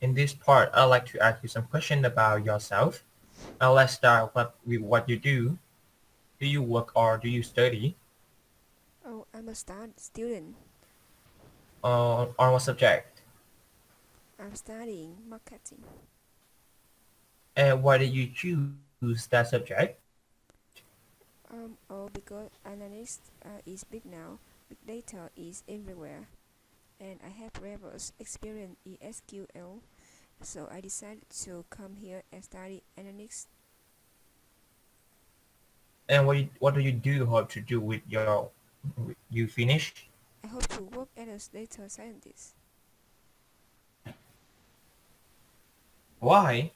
In this part, I'd like to ask you some questions about yourself. Let's start with what you do. Do you work or do you study? Oh, I'm a student. On what subject? I'm studying marketing. And why did you choose that subject? Because analytics is big now. Big data is everywhere, and I have previous experience in SQL, so I decided to come here and study analytics. And what do you do? Hope to do with your you finish? I hope to work as a data scientist. Why?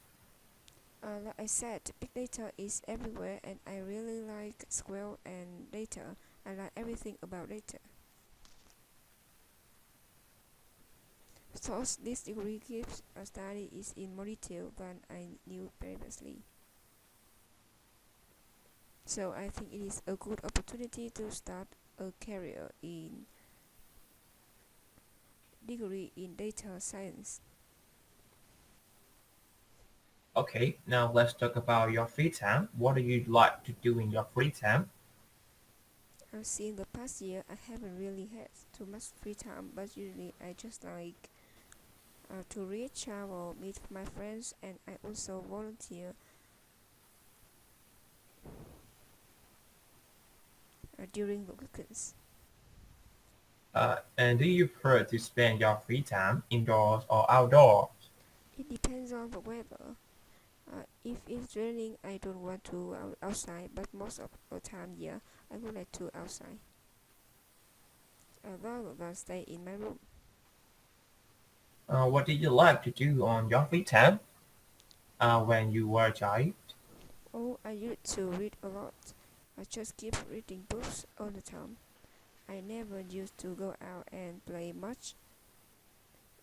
Like I said, big data is everywhere, and I really like SQL and data. I like everything about data. So this degree gives a study is in more detail than I knew previously. So I think it is a good opportunity to start a career in degree in data science. Okay, now let's talk about your free time. What do you like to do in your free time? I've seen the past year I haven't really had too much free time, but usually I just like to read, travel, meet my friends, and I also volunteer during the weekends. And do you prefer to spend your free time indoors or outdoors? It depends on the weather. If it's raining, I don't want to outside, but most of the time, yeah, I would like to outside rather than stay in my room. What did you like to do on your free time when you were a child? Oh, I used to read a lot. I just keep reading books all the time. I never used to go out and play much.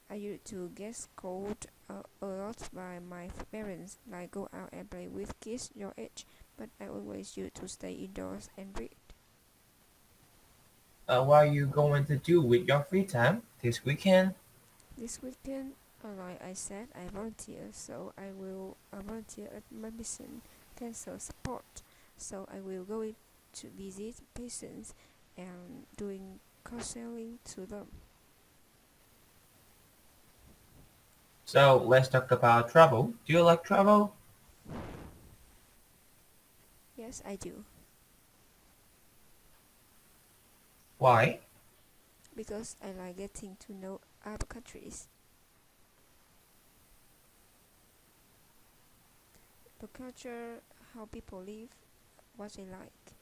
I used to get scolded a lot by my parents, like go out and play with kids your age, but I always used to stay indoors and read. What are you going to do with your free time this weekend? This weekend, like I said, I volunteer, so I will volunteer at my mission cancer support. So I will go in to visit patients and doing counseling to them. So let's talk about travel. Do you like travel? Yes, I do, Why? because I like getting to know other countries, the culture, how people live, what they like.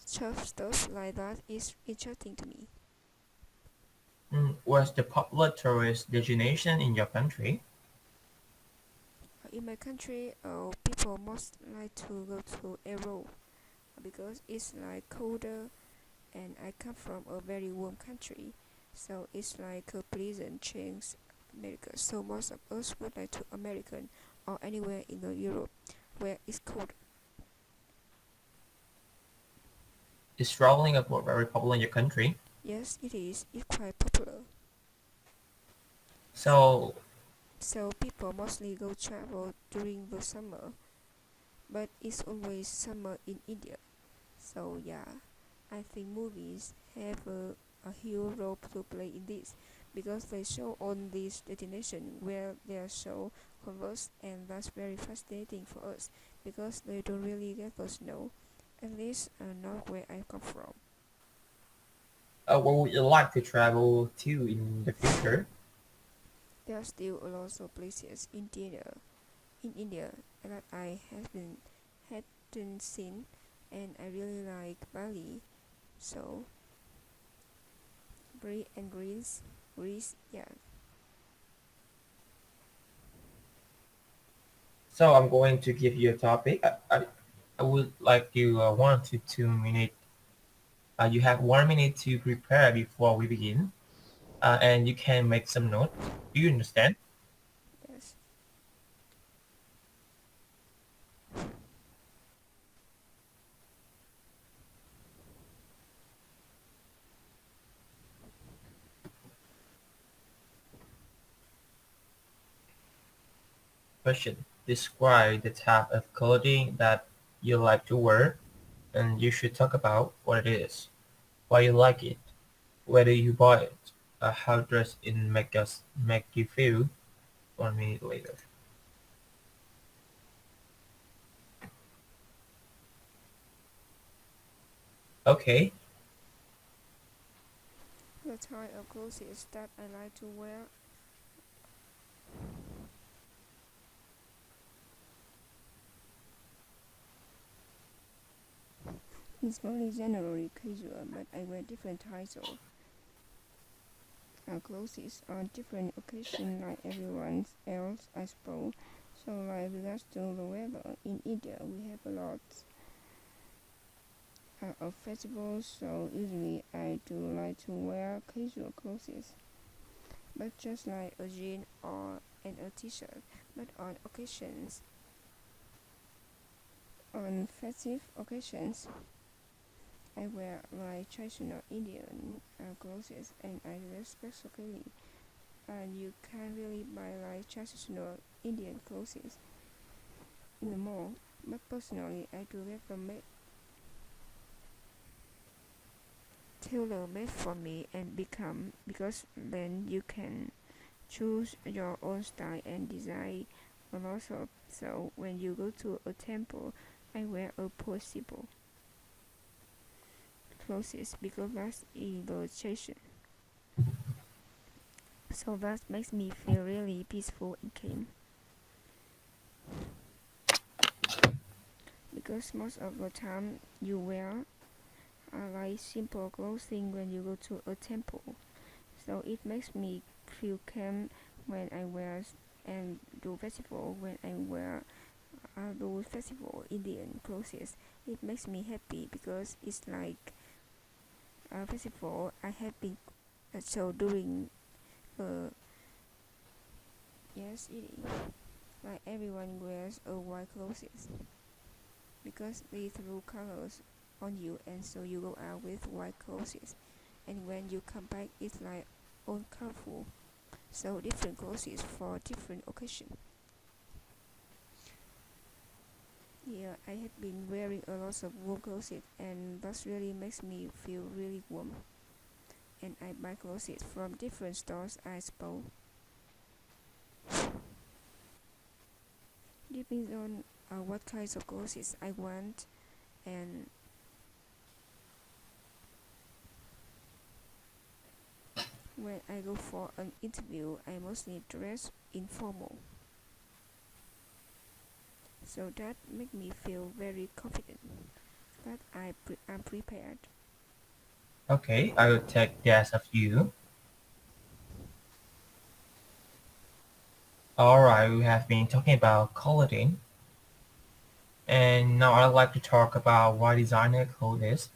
Stuff like that is interesting to me. What's the popular tourist destination in your country? In my country, people most like to go to Europe because it's like colder and I come from a very warm country, so it's like a pleasant change. America, so most of us would like to American or anywhere in the Europe where it's cold. Is traveling abroad very popular in your country? Yes, it is. It's quite popular. So, So people mostly go travel during the summer, but it's always summer in India. So yeah, I think movies have a huge role to play in this because they show on this destination where they are so converse, and that's very fascinating for us because they don't really get us know, at least not where I come from. where would you like to travel to in the future? There are still a lot of places in India that I hadn't seen, and I really like Bali. So Greece, yeah. So I'm going to give you a topic. I would like you 1 to 2 minutes. You have 1 minute to prepare before we begin, and you can make some notes. Do you understand? Yes. Question: describe the type of clothing that you like to wear, and you should talk about what it is, why you like it, whether you buy it, how does it make you feel. 1 minute later. Okay. The type of clothes that I like to wear is mostly generally casual, but I wear different types of clothes on different occasions like everyone else, I suppose. So, like regards to the weather, in India we have a lot of festivals, so usually I do like to wear casual clothes, but just like a jean or a t-shirt. But on festive occasions, I wear my traditional Indian clothes, and I especially and you can really buy like traditional Indian clothes in the mall. But personally, I do recommend tailor made for me and become because then you can choose your own style and design also. So when you go to a temple, I wear a possible clothes because that's in the tradition. So that makes me feel really peaceful and calm. Because most of the time you wear like simple clothing when you go to a temple. So it makes me feel calm when I wear and do festival when I wear do festival Indian clothes. It makes me happy because it's like a festival I have been so during yes it is like everyone wears a white clothes because they throw colors on you and so you go out with white clothes and when you come back it's like all colorful. So different clothes for different occasion. Yeah, I have been wearing a lot of warm clothes and that really makes me feel really warm. And I buy clothes from different stores I suppose. Depends on what kinds of clothes I want and when I go for an interview I mostly dress informal. So that make me feel very confident that I'm prepared. Okay, I will take that of you. Alright, we have been talking about clothing, and now I'd like to talk about why designer clothes.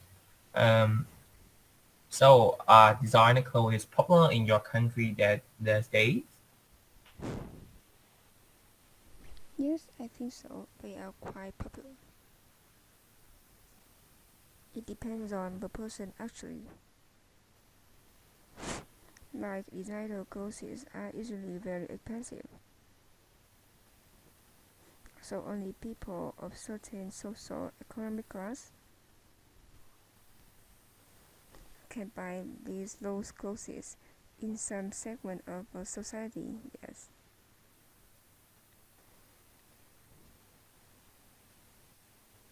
Um, designer clothes is popular in your country that these days? Yes, I think so. They are quite popular. It depends on the person actually. Like designer clothes are usually very expensive, so only people of certain social economic class can buy these low clothes in some segment of a society, yes.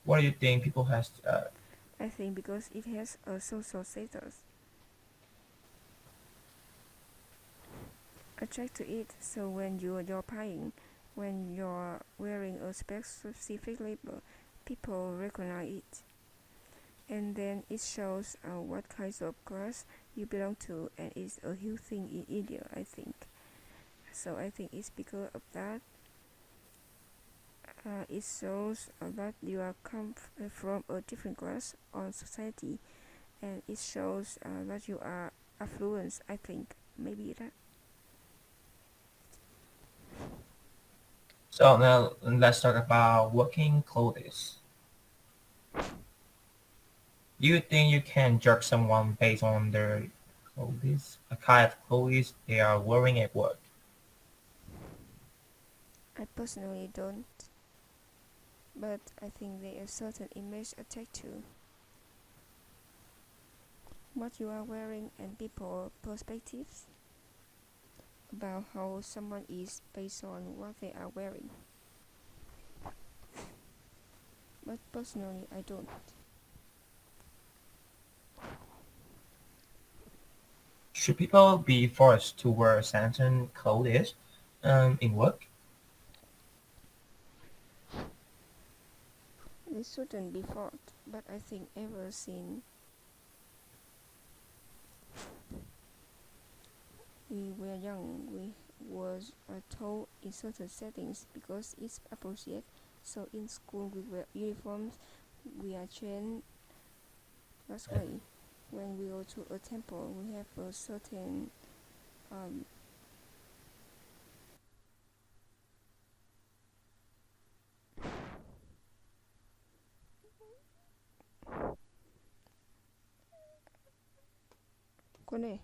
What do you think people has? I think because it has a social status attract to it, so when you're buying, when you're wearing a specific label, people recognize it. And then it shows what kinds of class you belong to, and it's a huge thing in India, I think. So I think it's because of that. It shows that you are come from a different class on society, and it shows that you are affluent. I think maybe that. So now let's talk about working clothes. Do you think you can judge someone based on their clothes, a kind of clothes they are wearing at work? I personally don't, but I think there is certain image attached to what you are wearing and people perspectives about how someone is based on what they are wearing. But personally, I don't. Should people be forced to wear certain clothes in work? They shouldn't be forced, but I think ever since we were young, we was told in certain settings because it's appropriate. So in school we wear uniforms, we are trained that way. When we go to a temple, we have a certain um, con